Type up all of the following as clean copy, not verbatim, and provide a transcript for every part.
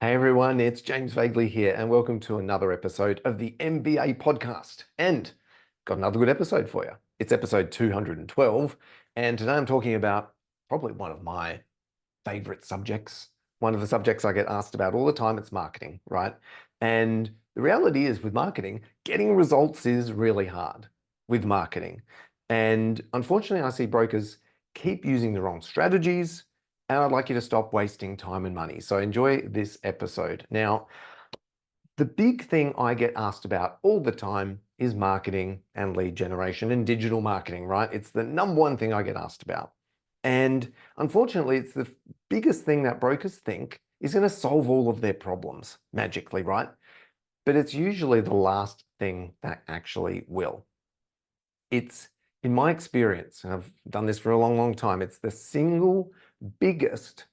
Hey everyone, it's James Vagley here, and welcome to another episode of the MBA podcast. And got another good episode for you. It's episode 212, and today I'm talking about probably one of my favorite subjects. One of the subjects I get asked about all the time, it's marketing, right? And the reality is with marketing, getting results is really hard with marketing. And unfortunately, I see brokers keep using the wrong strategies, and I'd like you to stop wasting time and money. So enjoy this episode. Now, the big thing I get asked about all the time is marketing and lead generation and digital marketing, right? It's the number one thing I get asked about. And unfortunately, it's the biggest thing that brokers think is going to solve all of their problems magically, right? But it's usually the last thing that actually will. It's, in my experience, and I've done this for a long, long time, it's the single biggest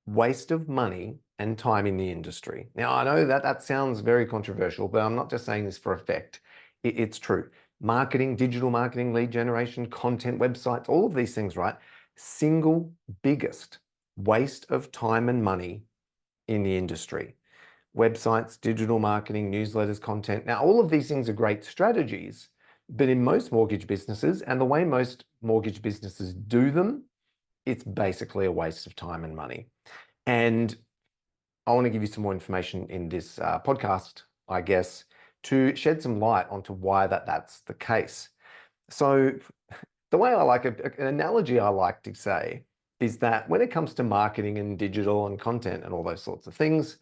waste of money and time in the industry. Now, I know that that sounds very controversial, but I'm not just saying this for effect. It's true. Marketing, digital marketing, lead generation, content, websites, all of these things, right? Single biggest waste of time and money in the industry. Websites, digital marketing, newsletters, content. Now, all of these things are great strategies, but in most mortgage businesses and the way most mortgage businesses do them, it's basically a waste of time and money. And I want to give you some more information in this podcast, I guess, to shed some light onto why that's the case. So the way I like it, an analogy I like to say is that when it comes to marketing and digital and content and all those sorts of things,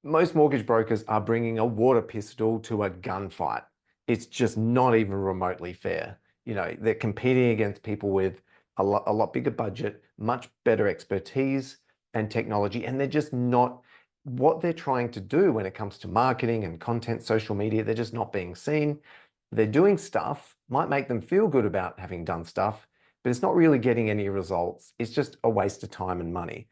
most mortgage brokers are bringing a water pistol to a gunfight. It's just not even remotely fair. You know, they're competing against people with a lot bigger budget, much better expertise and technology, and they're just not what they're trying to do when it comes to marketing and content, social media. They're just not being seen. They're doing stuff, might make them feel good about having done stuff, but it's not really getting any results. It's just a waste of time and money.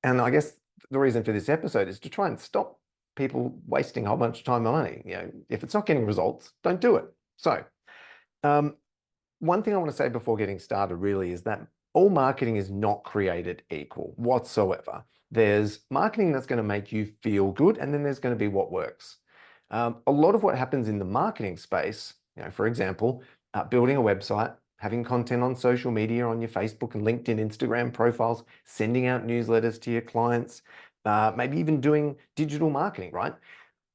And I guess the reason for this episode is to try and stop people wasting a whole bunch of time and money. You know, if it's not getting results, don't do it. So, um, one thing I want to say before getting started really is that all marketing is not created equal whatsoever. There's marketing that's going to make you feel good, and then there's going to be what works. A lot of what happens in the marketing space, you know, for example, building a website, having content on social media, on your Facebook and LinkedIn, Instagram profiles, sending out newsletters to your clients, maybe even doing digital marketing, right?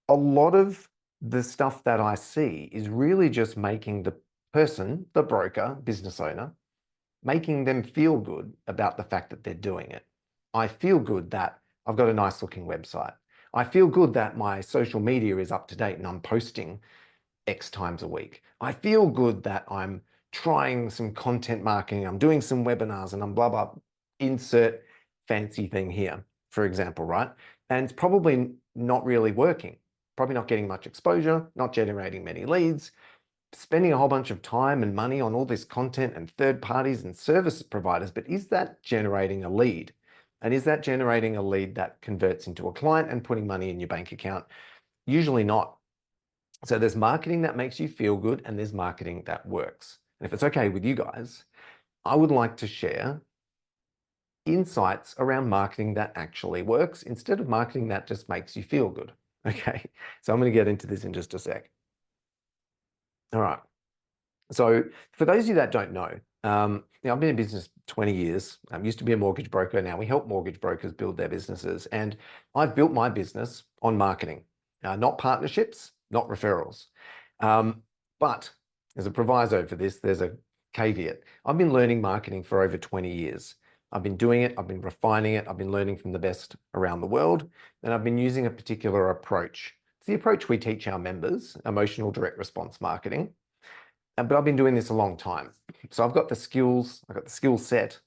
A lot of the stuff that I see is really just making the person, the broker, business owner, making them feel good about the fact that they're doing it. I feel good that I've got a nice looking website. I feel good that my social media is up to date and I'm posting X times a week. I feel good that I'm trying some content marketing, I'm doing some webinars and I'm blah, blah, insert fancy thing here, for example, right? And it's probably not really working, probably not getting much exposure, not generating many leads, spending a whole bunch of time and money on all this content and third parties and service providers, but is that generating a lead? And is that generating a lead that converts into a client and putting money in your bank account? Usually not. So there's marketing that makes you feel good and there's marketing that works. And if it's okay with you guys, I would like to share insights around marketing that actually works instead of marketing that just makes you feel good. Okay, so I'm going to get into this in just a sec. All right. So for those of you that don't know, I've been in business 20 years. I used to be a mortgage broker. Now we help mortgage brokers build their businesses. And I've built my business on marketing, not partnerships, not referrals. But there's a proviso for this. There's a caveat. I've been learning marketing for over 20 years. I've been doing it. I've been refining it. I've been learning from the best around the world. And I've been using a particular approach. It's the approach we teach our members, emotional direct response marketing. But I've been doing this a long time. So I've got the skills, I've got the skill set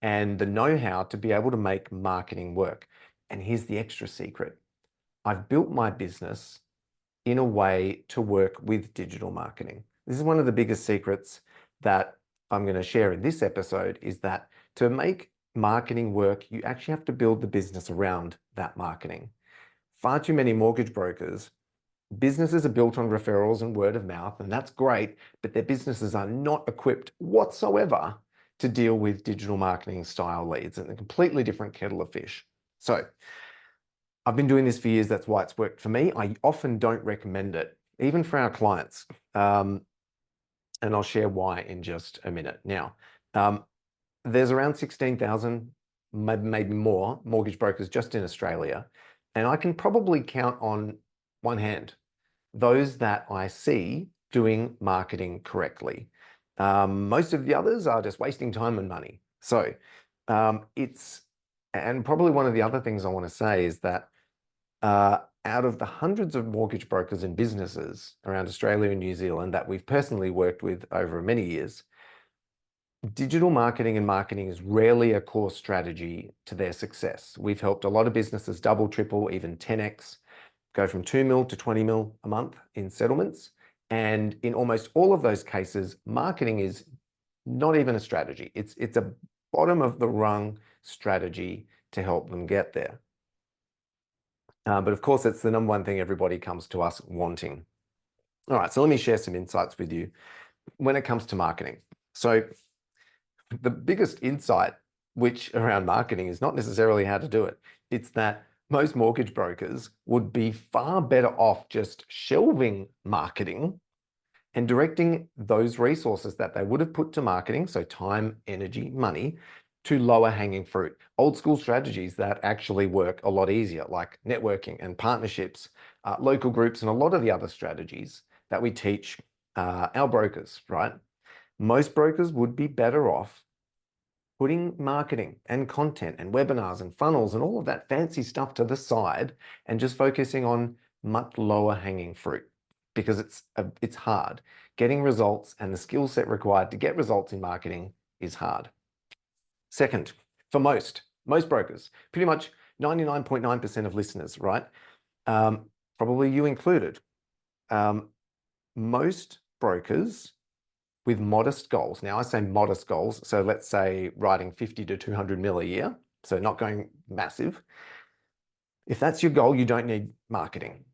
and the know-how to be able to make marketing work. And here's the extra secret. I've built my business in a way to work with digital marketing. This is one of the biggest secrets that I'm going to share in this episode is that to make marketing work, you actually have to build the business around that marketing. Far too many mortgage brokers, businesses are built on referrals and word of mouth, and that's great, but their businesses are not equipped whatsoever to deal with digital marketing style leads and a completely different kettle of fish. So I've been doing this for years. That's why it's worked for me. I often don't recommend it, even for our clients. And I'll share why in just a minute. Now, there's around 16,000, maybe more, mortgage brokers just in Australia. And I can probably count on one hand those that I see doing marketing correctly. Most of the others are just wasting time and money. So and probably one of the other things I want to say is that out of the hundreds of mortgage brokers and businesses around Australia and New Zealand that we've personally worked with over many years, digital marketing and marketing is rarely a core strategy to their success. We've helped a lot of businesses double, triple, even 10x, go from 2 mil to 20 mil a month in settlements. And in almost all of those cases, marketing is not even a strategy. It's a bottom of the rung strategy to help them get there. But of course, it's the number one thing everybody comes to us wanting. All right, so let me share some insights with you when it comes to marketing. So the biggest insight which around marketing is not necessarily how to do it. It's that most mortgage brokers would be far better off just shelving marketing and directing those resources that they would have put to marketing, so time, energy, money, to lower hanging fruit. Old school strategies that actually work a lot easier, like networking and partnerships, local groups, and a lot of the other strategies that we teach our brokers, right? Most brokers would be better off putting marketing and content and webinars and funnels and all of that fancy stuff to the side and just focusing on much lower hanging fruit, because it's hard. Getting results and the skill set required to get results in marketing is hard. Second, for most brokers, pretty much 99.9% of listeners, right? Probably you included. Most brokers with modest goals. Now I say modest goals, so let's say writing 50 to 200 mil a year, so not going massive. If that's your goal, you don't need marketing,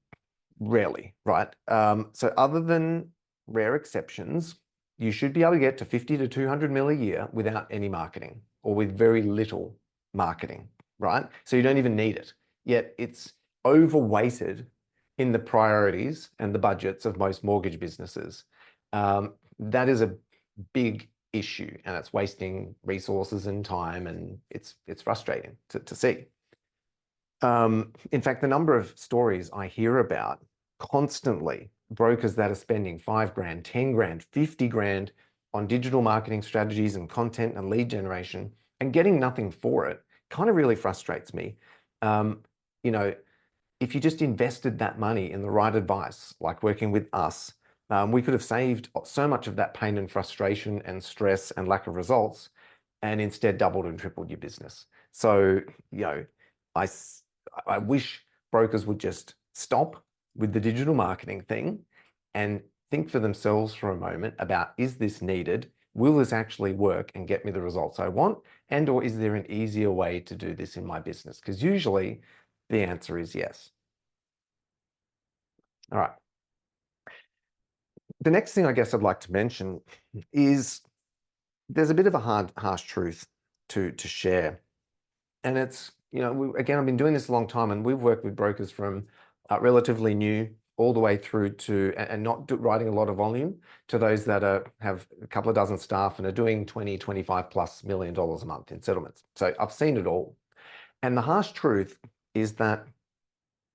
rarely, right? So other than rare exceptions, you should be able to get to 50 to 200 mil a year without any marketing or with very little marketing, right? So you don't even need it. Yet it's overweighted in the priorities and the budgets of most mortgage businesses. That is a big issue, and it's wasting resources and time, and it's frustrating to see. In fact, the number of stories I hear about constantly, brokers that are spending 5 grand, 10 grand, 50 grand on digital marketing strategies and content and lead generation and getting nothing for it, kind of really frustrates me. You know, if you just invested that money in the right advice, like working with us, we could have saved so much of that pain and frustration and stress and lack of results, and instead doubled and tripled your business. So, you know, I wish brokers would just stop with the digital marketing thing and think for themselves for a moment about, is this needed? Will this actually work and get me the results I want? And or is there an easier way to do this in my business? Because usually the answer is yes. All right. The next thing I guess I'd like to mention is there's a bit of a harsh truth to share. And it's, you know, again, I've been doing this a long time, and we've worked with brokers from relatively new all the way through to, and not writing a lot of volume, to those that have a couple of dozen staff and are doing 20, 25 plus $1 million a month in settlements. So I've seen it all. And the harsh truth is that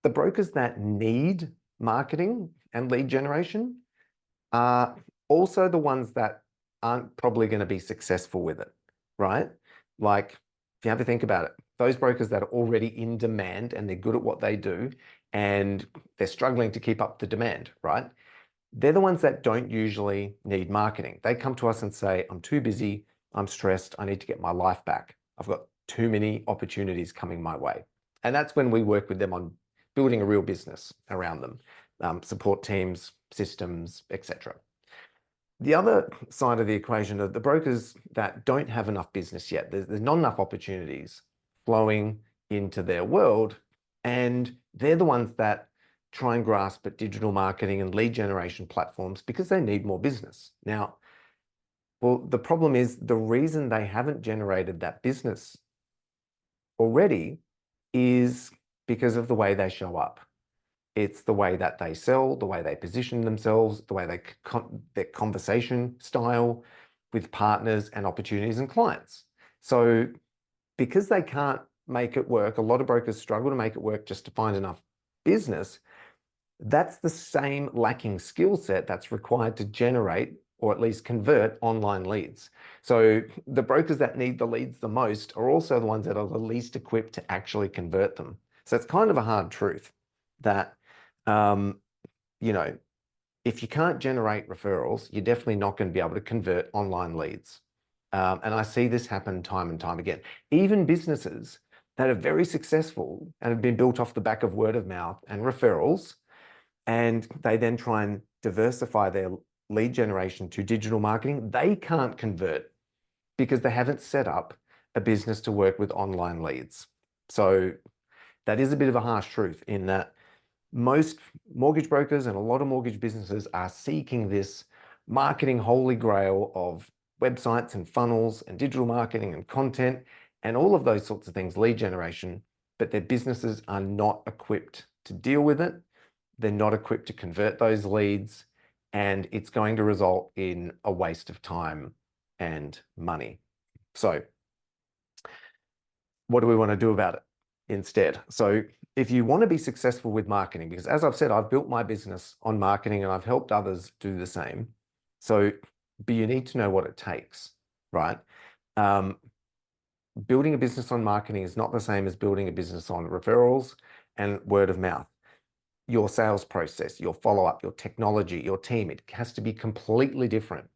the brokers that need marketing and lead generation are also the ones that aren't probably going to be successful with it, right? Like, if you have to think about it, those brokers that are already in demand and they're good at what they do and they're struggling to keep up the demand, right? They're the ones that don't usually need marketing. They come to us and say, I'm too busy, I'm stressed, I need to get my life back. I've got too many opportunities coming my way. And that's when we work with them on building a real business around them, support teams, systems, etc. The other side of the equation are the brokers that don't have enough business yet. There's not enough opportunities flowing into their world, and they're the ones that try and grasp at digital marketing and lead generation platforms because they need more business. Now, well, the problem is the reason they haven't generated that business already is because of the way they show up. It's the way that they sell, the way they position themselves, the way their conversation style with partners and opportunities and clients. So because they can't make it work, a lot of brokers struggle to make it work just to find enough business. That's the same lacking skill set that's required to generate or at least convert online leads. So the brokers that need the leads the most are also the ones that are the least equipped to actually convert them. So it's kind of a hard truth that, if you can't generate referrals, you're definitely not going to be able to convert online leads. And I see this happen time and time again. Even businesses that are very successful and have been built off the back of word of mouth and referrals, and they then try and diversify their lead generation to digital marketing, they can't convert because they haven't set up a business to work with online leads. So that is a bit of a harsh truth in that most mortgage brokers and a lot of mortgage businesses are seeking this marketing holy grail of websites and funnels and digital marketing and content and all of those sorts of things, lead generation, but their businesses are not equipped to deal with it. They're not equipped to convert those leads, and it's going to result in a waste of time and money. So what do we want to do about it instead? So if you want to be successful with marketing, because as I've said, I've built my business on marketing and I've helped others do the same. So, but you need to know what it takes, right? Building a business on marketing is not the same as building a business on referrals and word of mouth. Your sales process, your follow-up, your technology, your team, it has to be completely different.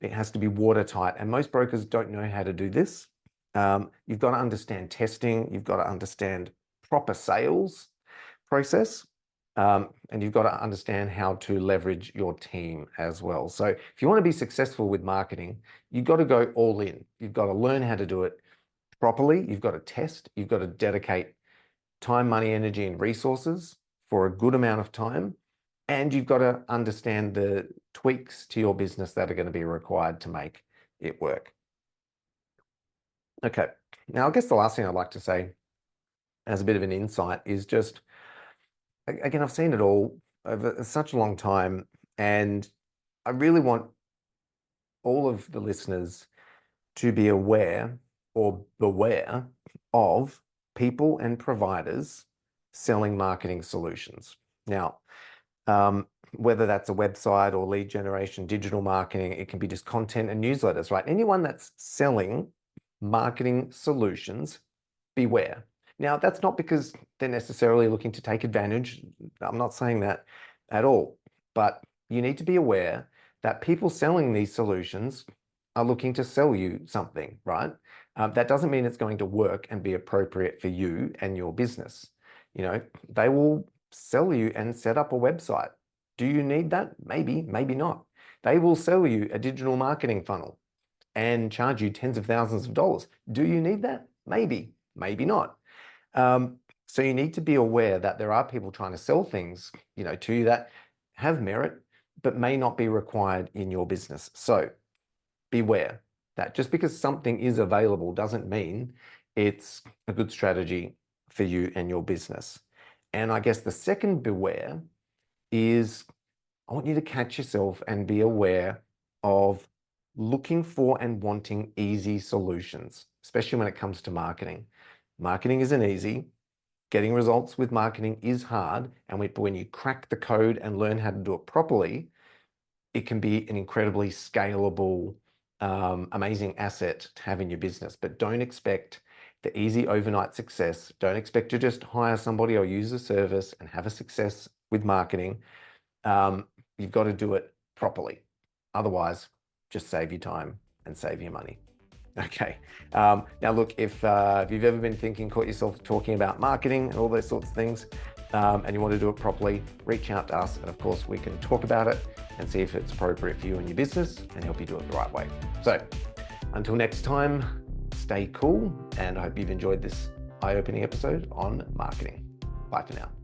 It has to be watertight. And most brokers don't know how to do this. You've got to understand testing. You've got to understand proper sales process. And you've got to understand how to leverage your team as well. So if you want to be successful with marketing, you've got to go all in. You've got to learn how to do it properly. You've got to test. You've got to dedicate time, money, energy, and resources for a good amount of time. And you've got to understand the tweaks to your business that are going to be required to make it work. Okay, now I guess the last thing I'd like to say as a bit of an insight is just, again, I've seen it all over such a long time, and I really want all of the listeners to be aware or beware of people and providers selling marketing solutions. Now, whether that's a website or lead generation, digital marketing, it can be just content and newsletters, right? Anyone that's selling marketing solutions, beware. Now, that's not because they're necessarily looking to take advantage. I'm not saying that at all, but you need to be aware that people selling these solutions are looking to sell you something, right? That doesn't mean it's going to work and be appropriate for you and your business. They will sell you and set up a website. Do you need that? Maybe, maybe not. They will sell you a digital marketing funnel and charge you tens of thousands of dollars. Do you need that? Maybe, maybe not. So you need to be aware that there are people trying to sell things, to you that have merit, but may not be required in your business. So beware that just because something is available doesn't mean it's a good strategy for you and your business. And I guess the second beware is I want you to catch yourself and be aware of looking for and wanting easy solutions, especially when it comes to marketing. Marketing isn't easy. Getting results with marketing is hard. And when you crack the code and learn how to do it properly, it can be an incredibly scalable, amazing asset to have in your business. But don't expect the easy overnight success. Don't expect to just hire somebody or use a service and have a success with marketing. You've got to do it properly. Otherwise, just save your time and save your money. Okay. Now look, if you've ever been caught yourself talking about marketing and all those sorts of things, and you want to do it properly, reach out to us. And of course, we can talk about it and see if it's appropriate for you and your business and help you do it the right way. So until next time, stay cool. And I hope you've enjoyed this eye-opening episode on marketing. Bye for now.